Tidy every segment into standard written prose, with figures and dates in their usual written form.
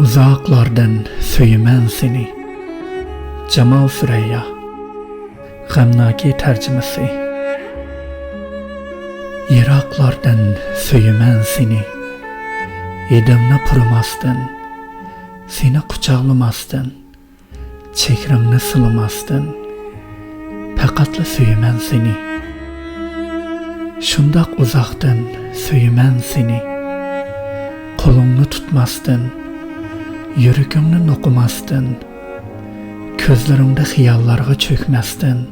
Uzaklardan söyümen seni. Cemal Süreyya. Gamnaki tercümesi. Yiraklardan söyümen seni. Yedimni purmasdın. Seni kucağlamasdın. Çekrimni silamasdın. Paqatla söyümen seni. Şundaq uzaqdan söyümen seni. Kolungni tutmasdın. Yürükümni noqumasdın. Közlerimde xiyallarga çökmasdın.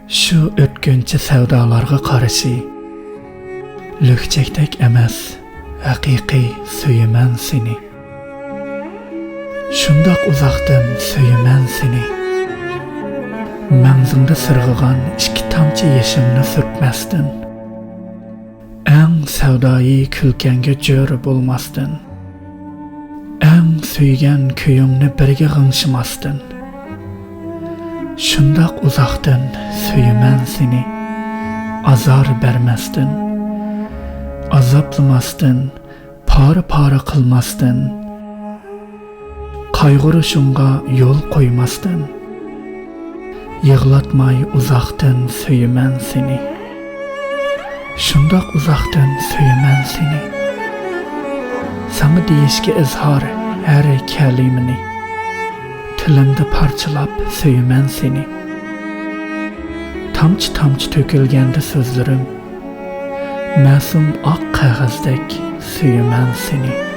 Şu ötkünçü sevdalarga qarşı lökçekdek emas, haqiqiy söyümen seni. Şundaq uzaqdan söyümen seni. Mağzımda sırğıgan iki tamçı yeşimni sürtmasdın. Eng sevdayı külkenge jör bolmasdın. Eng söygen köyümni birge gıngşımasdın. Şundaq uzaqdan söyümen seni. Azar bermasdın. Azaplamasdın. Para qılmasdın. Qayg'uruşunga yol qoymasdın. Yığlatmay uzaqdan söyümen seni. Şundaq uzaqdan söyümen seni. Sana deyişki izhar her kelimini. Tilimde parçalap söyümen seni. Tamçı tamçı tökülgende sözlerim. Masum ak qağazdek söyümen seni.